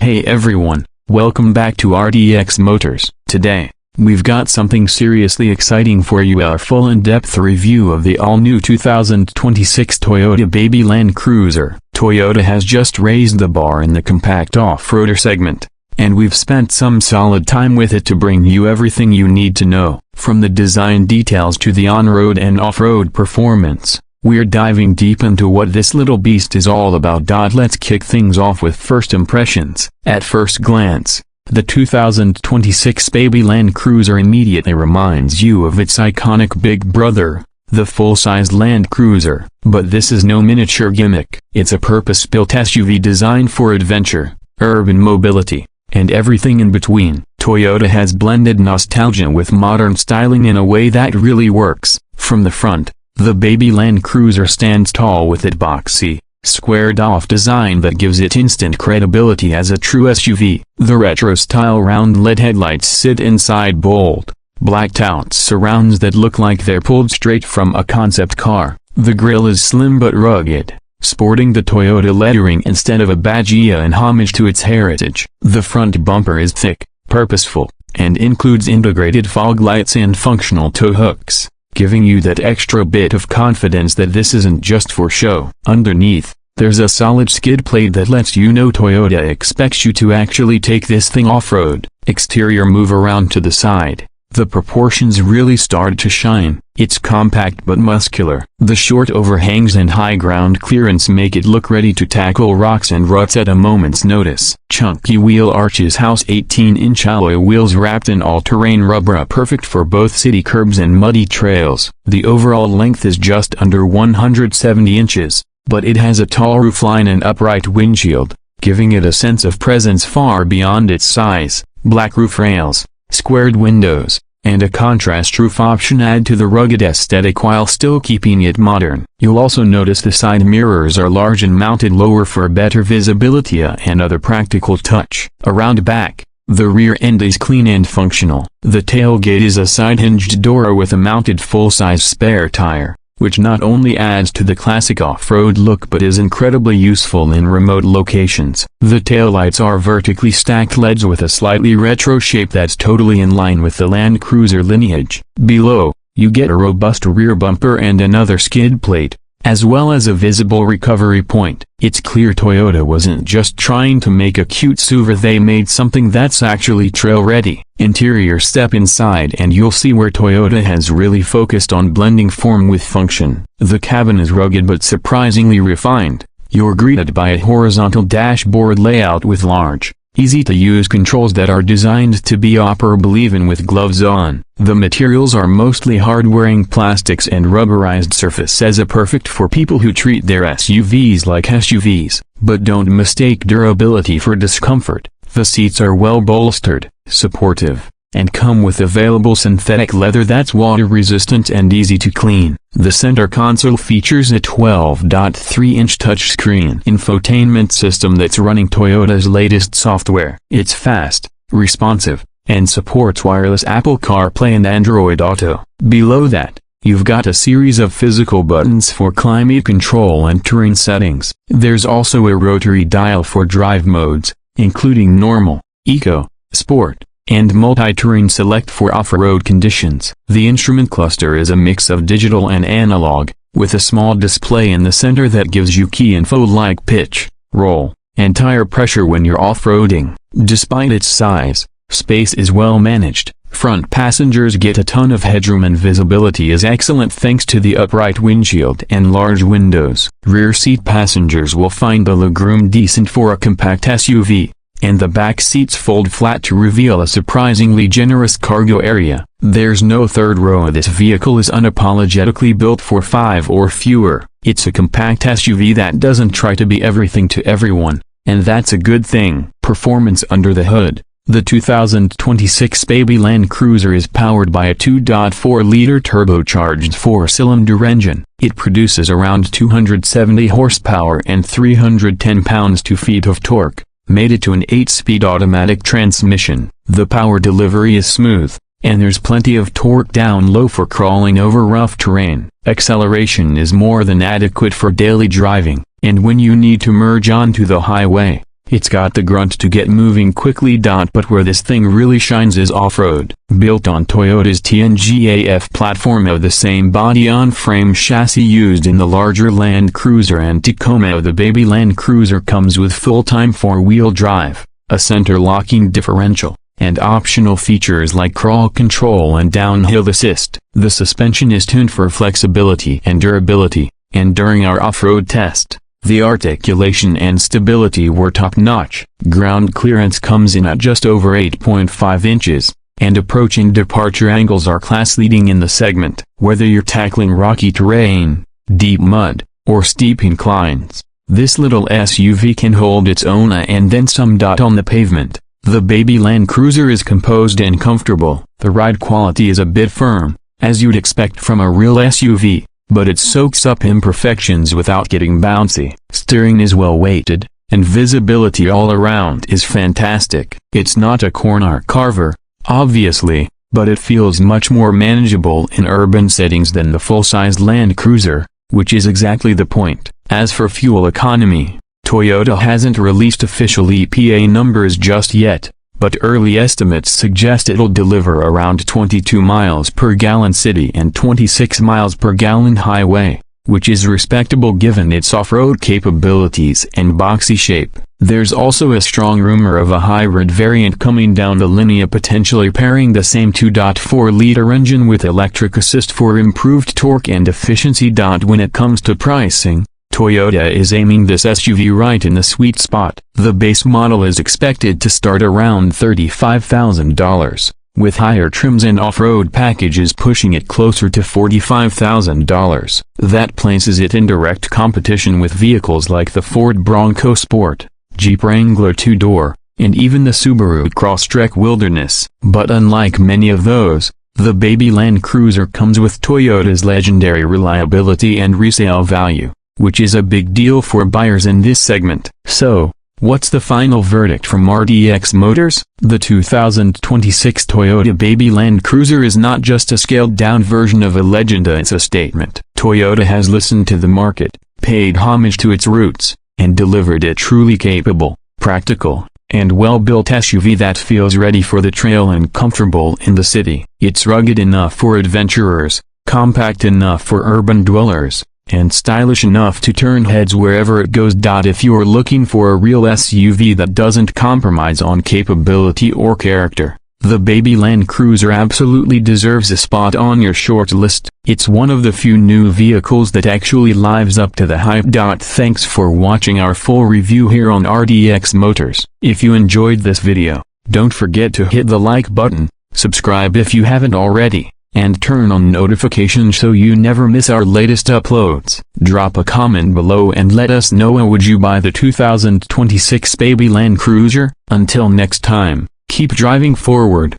Hey everyone, welcome back to RDX Motors. Today, we've got something seriously exciting for you, our full in-depth review of the all-new 2026 Toyota Baby Land Cruiser. Toyota has just raised the bar in the compact off-roader segment, and we've spent some solid time with it to bring you everything you need to know. From the design details to the on-road and off-road performance, we're diving deep into what this little beast is all about. Let's kick things off with first impressions. At first glance, the 2026 Baby Land Cruiser immediately reminds you of its iconic big brother, the full-sized Land Cruiser. But this is no miniature gimmick. It's a purpose-built SUV designed for adventure, urban mobility, and everything in between. Toyota has blended nostalgia with modern styling in a way that really works. From the front, the Baby Land Cruiser stands tall with its boxy, squared-off design that gives it instant credibility as a true SUV. The retro-style round LED headlights sit inside bold, blacked-out surrounds that look like they're pulled straight from a concept car. The grille is slim but rugged, sporting the Toyota lettering instead of a badge in homage to its heritage. The front bumper is thick, purposeful, and includes integrated fog lights and functional tow hooks, giving you that extra bit of confidence that this isn't just for show. Underneath, there's a solid skid plate that lets you know Toyota expects you to actually take this thing off-road. Exterior move around to the side. The proportions really start to shine. It's compact but muscular. The short overhangs and high ground clearance make it look ready to tackle rocks and ruts at a moment's notice. Chunky wheel arches house 18-inch alloy wheels wrapped in all-terrain rubber, perfect for both city curbs and muddy trails. The overall length is just under 170 inches, but it has a tall roofline and upright windshield, giving it a sense of presence far beyond its size. Black roof rails, squared windows, and a contrast roof option add to the rugged aesthetic while still keeping it modern. You'll also notice the side mirrors are large and mounted lower for better visibility and other practical touch. Around back, the rear end is clean and functional. The tailgate is a side-hinged door with a mounted full-size spare tire, which not only adds to the classic off-road look but is incredibly useful in remote locations. The taillights are vertically stacked LEDs with a slightly retro shape that's totally in line with the Land Cruiser lineage. Below, you get a robust rear bumper and another skid plate, as well as a visible recovery point. It's clear Toyota wasn't just trying to make a cute SUV, they made something that's actually trail-ready. Interior: step inside and you'll see where Toyota has really focused on blending form with function. The cabin is rugged but surprisingly refined. You're greeted by a horizontal dashboard layout with large, easy-to-use controls that are designed to be operable even with gloves on. The materials are mostly hard-wearing plastics and rubberized surfaces, perfect for people who treat their SUVs like SUVs. But don't mistake durability for discomfort. The seats are well bolstered, supportive, and come with available synthetic leather that's water-resistant and easy to clean. The center console features a 12.3-inch touchscreen infotainment system that's running Toyota's latest software. It's fast, responsive, and supports wireless Apple CarPlay and Android Auto. Below that, you've got a series of physical buttons for climate control and terrain settings. There's also a rotary dial for drive modes, including normal, eco, sport, and multi-terrain select for off-road conditions. The instrument cluster is a mix of digital and analog, with a small display in the center that gives you key info like pitch, roll, and tire pressure when you're off-roading. Despite its size, space is well managed. Front passengers get a ton of headroom and visibility is excellent thanks to the upright windshield and large windows. Rear seat passengers will find the legroom decent for a compact SUV, and the back seats fold flat to reveal a surprisingly generous cargo area. There's no third row. This vehicle is unapologetically built for 5 or fewer. It's a compact SUV that doesn't try to be everything to everyone, and that's a good thing. Performance under the hood. The 2026 Baby Land Cruiser is powered by a 2.4-liter turbocharged 4-cylinder engine. It produces around 270 horsepower and 310 pounds-feet of torque, mated to an 8-speed automatic transmission. The power delivery is smooth, and there's plenty of torque down low for crawling over rough terrain. Acceleration is more than adequate for daily driving, and when you need to merge onto the highway, It's got the grunt to get moving quickly. But where this thing really shines is off-road. Built on Toyota's TNGA-F platform of the same body-on-frame chassis used in the larger Land Cruiser and Tacoma, the baby Land Cruiser comes with full-time four-wheel drive, a center-locking differential, and optional features like crawl control and downhill assist. The suspension is tuned for flexibility and durability, and during our off-road test, the articulation and stability were top-notch. Ground clearance comes in at just over 8.5 inches, and approach and departure angles are class-leading in the segment. Whether you're tackling rocky terrain, deep mud, or steep inclines, this little SUV can hold its own and then some. On the pavement, the baby Land Cruiser is composed and comfortable. The ride quality is a bit firm, as you'd expect from a real SUV, but it soaks up imperfections without getting bouncy. Steering is well weighted, and visibility all around is fantastic. It's not a corner carver, obviously, but it feels much more manageable in urban settings than the full-size Land Cruiser, which is exactly the point. As for fuel economy, Toyota hasn't released official EPA numbers just yet, but early estimates suggest it'll deliver around 22 miles per gallon city and 26 miles per gallon highway, which is respectable given its off-road capabilities and boxy shape. There's also a strong rumor of a hybrid variant coming down the linea, potentially pairing the same 2.4-liter engine with electric assist for improved torque and efficiency. When it comes to pricing, Toyota is aiming this SUV right in the sweet spot. The base model is expected to start around $35,000, with higher trims and off-road packages pushing it closer to $45,000. That places it in direct competition with vehicles like the Ford Bronco Sport, Jeep Wrangler 2-door, and even the Subaru Crosstrek Wilderness. But unlike many of those, the baby Land Cruiser comes with Toyota's legendary reliability and resale value, which is a big deal for buyers in this segment. So, what's the final verdict from RDX Motors? The 2026 Toyota baby Land Cruiser is not just a scaled-down version of a legend, it's a statement. Toyota has listened to the market, paid homage to its roots, and delivered a truly capable, practical, and well-built SUV that feels ready for the trail and comfortable in the city. It's rugged enough for adventurers, compact enough for urban dwellers, and stylish enough to turn heads wherever it goes. If you're looking for a real SUV that doesn't compromise on capability or character, the baby Land Cruiser absolutely deserves a spot on your short list. It's one of the few new vehicles that actually lives up to the hype. Thanks for watching our full review here on RDX Motors. If you enjoyed this video, don't forget to hit the like button, subscribe if you haven't already, and turn on notifications so you never miss our latest uploads. Drop a comment below and let us know, would you buy the 2026 baby Land Cruiser? Until next time, keep driving forward.